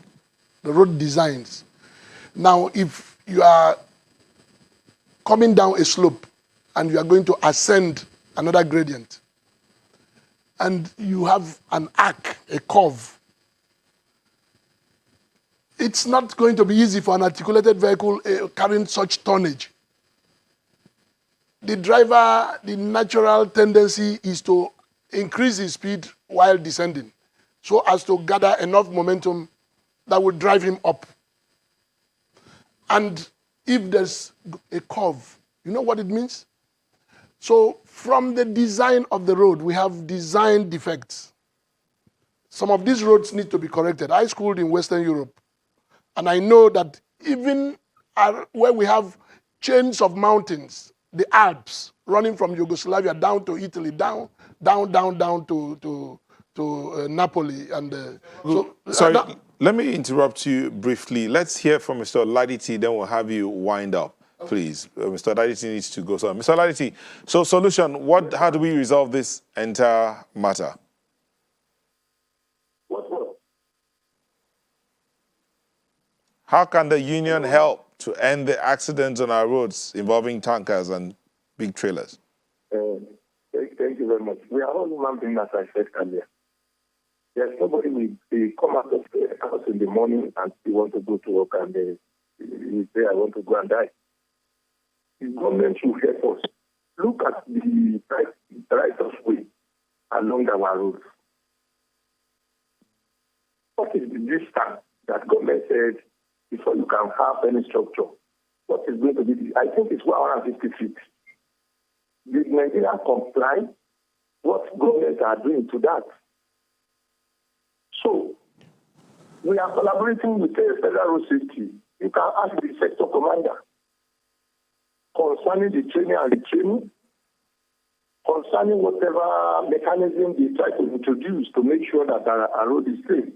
designs. Now, if you are coming down a slope and you are going to ascend another gradient, and you have an arc, a curve, it's not going to be easy for an articulated vehicle carrying such tonnage. The driver, the natural tendency is to increase his speed while descending so as to gather enough momentum that will drive him up. And if there's a curve, you know what it means? So from the design of the road, we have design defects. Some of these roads need to be corrected. I schooled in Western Europe, and I know that even where we have chains of mountains, the Alps running from Yugoslavia down to Italy, down to Napoli. And sorry, let me interrupt you briefly. Let's hear from Mr. Laditi, then we'll have you wind up, please. Mr. Laditi needs to go. So, Mr. Laditi, so solution, how do we resolve this entire matter? How can the union help to end the accidents on our roads involving tankers and big trailers? Thank you very much. We are all human beings, as I said earlier. There's nobody will come out of the house in the morning and still want to go to work and they say, I want to go and die. The government should help us. Look at the right of way along our roads. What is the distance that government said before you can have any structure? What is going to be? I think it's 150 feet. Did Nigeria comply? What governments are doing to that? So, we are collaborating with the Federal Road Safety. You can ask the sector commander concerning the training and retraining, concerning whatever mechanism they try to introduce to make sure that our road is safe.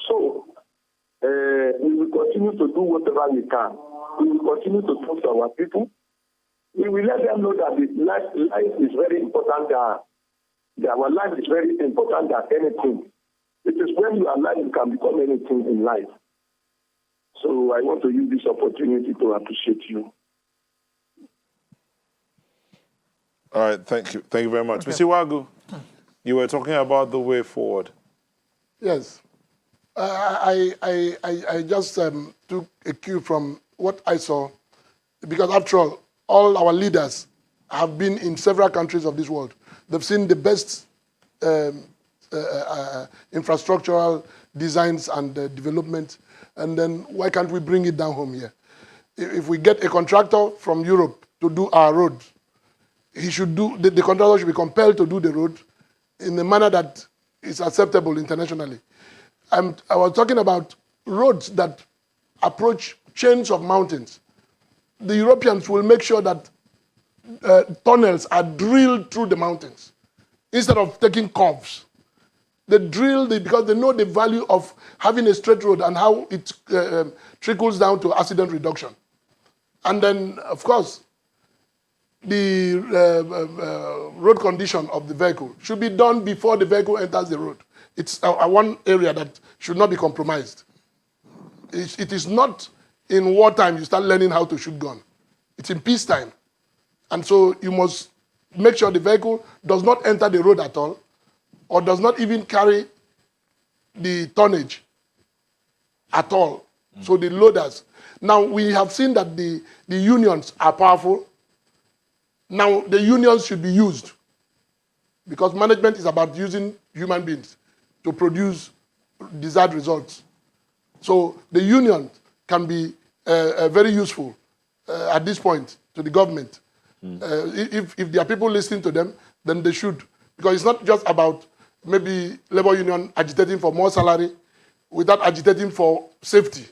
So, we will continue to do whatever we can. We will continue to talk to our people. We will let them know that life is very important. Our life is very important than anything. It is when you are alive, you can become anything in life. So I want to use this opportunity to appreciate you. All right, thank you. Thank you very much. Mr. Wagu, you were talking about the way forward. Yes. I just took a cue from what I saw, because after all our leaders have been in several countries of this world. They've seen the best infrastructural designs and development, and then why can't we bring it down home here? If we get a contractor from Europe to do our road, he should do the contractor should be compelled to do the road in a manner that is acceptable internationally. I was talking about roads that approach chains of mountains. The Europeans will make sure that tunnels are drilled through the mountains instead of taking curves. They drill because they know the value of having a straight road and how it trickles down to accident reduction. And then, of course, the road condition of the vehicle should be done before the vehicle enters the road. It's one area that should not be compromised. It is not in wartime you start learning how to shoot gun. It's in peacetime. And so you must make sure the vehicle does not enter the road at all or does not even carry the tonnage at all. So the loaders. Now, we have seen that the unions are powerful. Now, the unions should be used because management is about using human beings to produce desired results. So the union can be very useful at this point to the government. If there are people listening to them, then they should. Because it's not just about maybe labor union agitating for more salary without agitating for safety.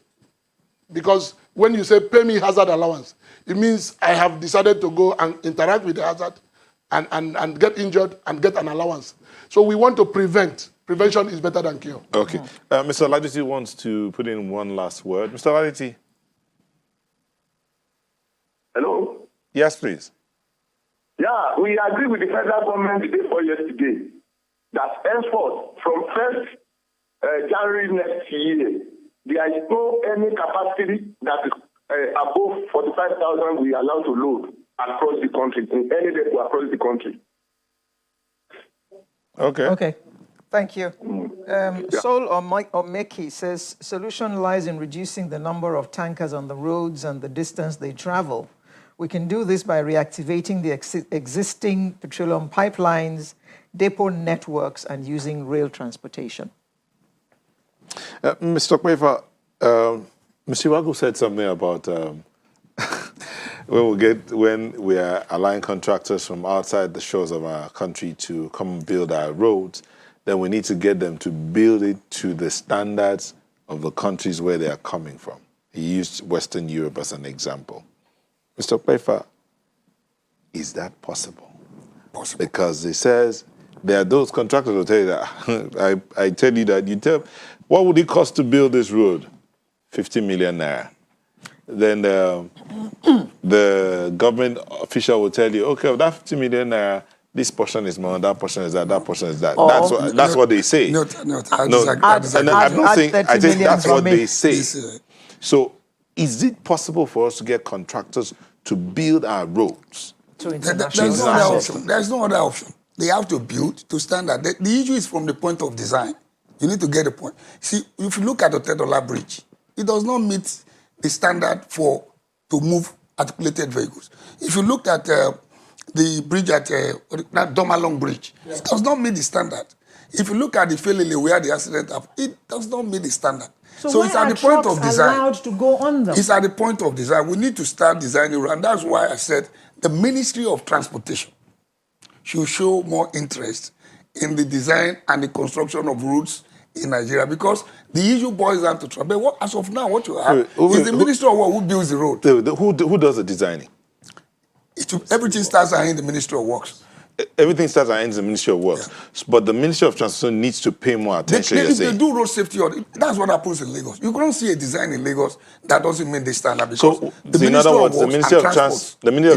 Because when you say pay me hazard allowance, it means I have decided to go and interact with the hazard and get injured and get an allowance. So we want to prevent. Prevention is better than cure. Okay. Mr. Laditi wants to put in one last word. Mr. Laditi. Hello? Yes, please. Yeah, we agree with the federal government the day before yesterday that henceforth, from 1st January next year, there is no any capacity that is above 45,000 we are allowed to load across the country, in any depot across the country. Okay. Okay. Thank you. Sol Omeki says, solution lies in reducing the number of tankers on the roads and the distance they travel. We can do this by reactivating the existing petroleum pipelines, depot networks, and using rail transportation. Mr. Okpefa, Mr. Iwagu said something about when we are allowing contractors from outside the shores of our country to come and build our roads, then we need to get them to build it to the standards of the countries where they are coming from. He used Western Europe as an example. Mr. Okpefa, is that possible? Possible. Because he says there are those contractors who tell you that, I tell you that, what would it cost to build this road? 50 million naira. Then the government official will tell you, okay, of that 50 million naira, this portion is more, that portion is that portion is that. That's what they say. No, I disagree. I'm not saying, I think that's what they say. This, So is it possible for us to get contractors to build our roads? There's no other option. There's no other option. They have to build to standard. The issue is from the point of design. You need to get the point. See, if you look at the $10 bridge, it does not meet the standard to move articulated vehicles. If you look at the bridge at that Domalong Bridge, it does not meet the standard. If you look at the Felele where the accident happened, it does not meet the standard. So it's at the point of design. Allowed to go on them? It's at the point of design. We need to start designing, and that's why I said the Ministry of Transportation should show more interest in the design and the construction of roads in Nigeria, because the issue boils down to traffic. But as of now, what you have is the Ministry of Work who builds the road. Who does the designing? Everything starts in the Ministry of Works. Everything starts and ends in the Ministry of Works. Yeah. But the Ministry of Transportation needs to pay more attention. If they do road safety audit, that's what happens in Lagos. You can't see a design in Lagos that doesn't meet the standard. Because in other words, the Ministry of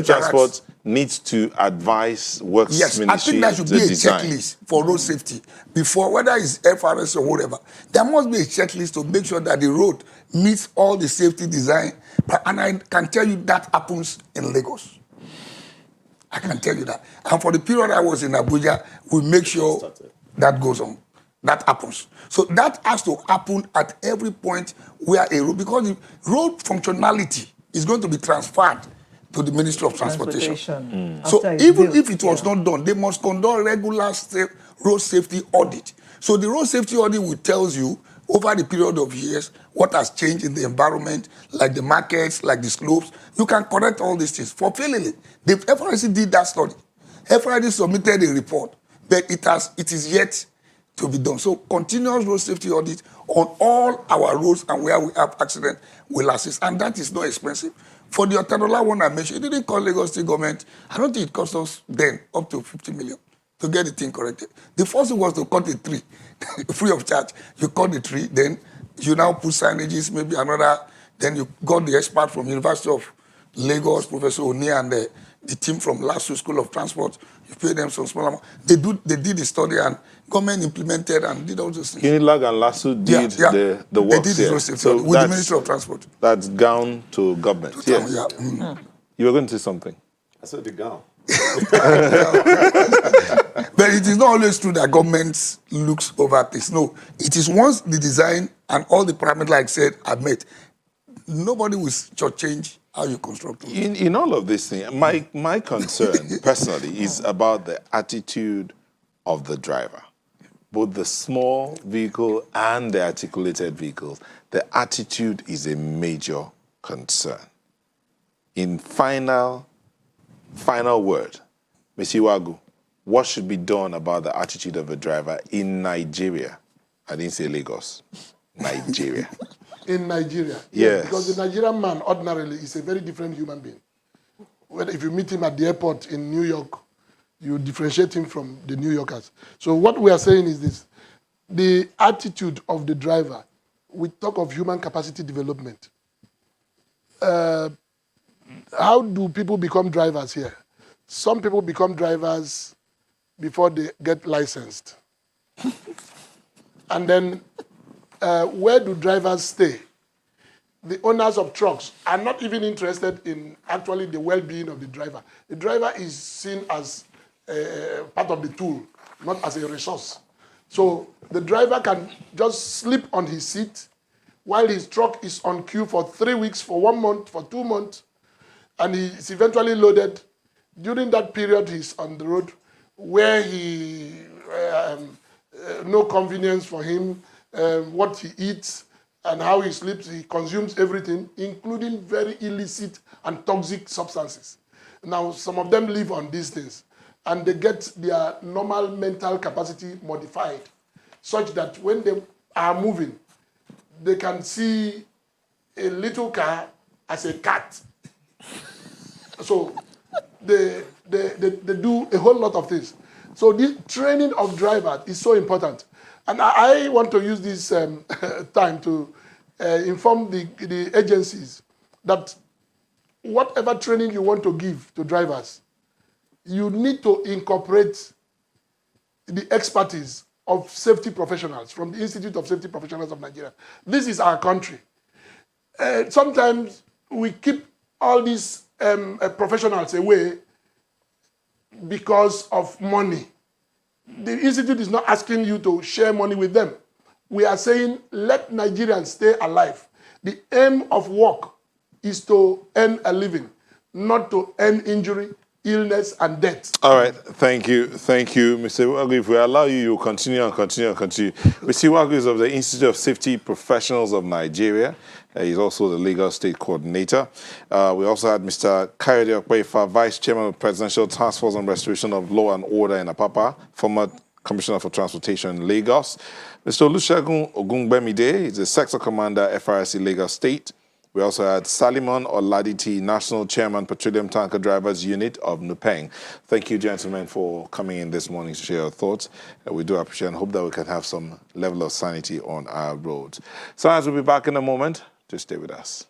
Transport needs to advise Works Ministry. I think there should be a checklist for road safety before, whether it's FRS or whatever. There must be a checklist to make sure that the road meets all the safety design. And I can tell you that happens in Lagos. I can tell you that. And for the period I was in Abuja, we make sure that goes on. That happens. So that has to happen at every point where a road, because the road functionality is going to be transferred to the Ministry of Transportation. So even if it was not done, they must conduct regular road safety audit. So the road safety audit will tell you over the period of years what has changed in the environment, like the markets, like the slopes. You can correct all these things. For Felele, the FRC did that study. FRC submitted a report, but it is yet to be done. So continuous road safety audit on all our roads and where we have accident will assist. And that is not expensive. For the Otadola one I mentioned, it didn't cost Lagos State government. I don't think it cost us then up to 50 million. to get the thing corrected. The first thing was to cut the tree, free of charge. You cut the tree, then you now put signages, maybe another, then you got the expert from University of Lagos, Professor Oni, and the team from LASU School of Transport. You pay them some small amount. They did the study, and government implemented and did all those things. Unilag and LASU did the work. They did the road safety audit with the Ministry of Transport. That's gone to government. Yes. Yeah. You were going to say something. I said the gown. But it is not always true that government looks over things. No, it is once the design and all the parameters, like I said, are met, nobody will change how you construct it. In all of this thing, my concern personally is about the attitude of the driver. Both the small vehicle and the articulated vehicles, the attitude is a major concern. In final word, Mr. Iwuagu, what should be done about the attitude of a driver in Nigeria? I didn't say Lagos. Nigeria. In Nigeria. Yes. Because the Nigerian man ordinarily is a very different human being. Whether if you meet him at the airport in New York, you differentiate him from the New Yorkers. So what we are saying is this. The attitude of the driver, we talk of human capacity development. How do people become drivers here? Some people become drivers before they get licensed. And then where do drivers stay? The owners of trucks are not even interested in actually the well-being of the driver. The driver is seen as part of the tool, not as a resource. So the driver can just sleep on his seat while his truck is on queue for 3 weeks, for 1 month, for 2 months, and he's eventually loaded. During that period, he's on the road where no convenience for him, what he eats and how he sleeps. He consumes everything, including very illicit and toxic substances. Now, some of them live on these things, and they get their normal mental capacity modified such that when they are moving, they can see a little car as a cat. So they do a whole lot of things. So the training of drivers is so important. And I want to use this time to inform the agencies that whatever training you want to give to drivers, you need to incorporate the expertise of safety professionals from the Institute of Safety Professionals of Nigeria. This is our country. Sometimes we keep all these professionals away because of money. The Institute is not asking you to share money with them. We are saying, let Nigerians stay alive. The aim of work is to earn a living, not to earn injury, illness, and death. All right, thank you, Mr. Iwuagu. If we allow you, you'll continue and continue and continue. Mr. Iwuagu is of the Institute of Safety Professionals of Nigeria. He's also the Lagos State Coordinator. We also had Mr. Kayode Okpeifa, Vice Chairman of Presidential Task Force on Restoration of Law and Order in Apapa, former Commissioner for Transportation in Lagos. Mr. Olusegun Ogungbemide is the Sector Commander, FRSC Lagos State. We also had Salimon Oladiti, National Chairman, Petroleum Tanker Drivers Unit of Nupeng. Thank you, gentlemen, for coming in this morning to share your thoughts. We do appreciate and hope that we can have some level of sanity on our roads. So as we'll be back in a moment, just stay with us.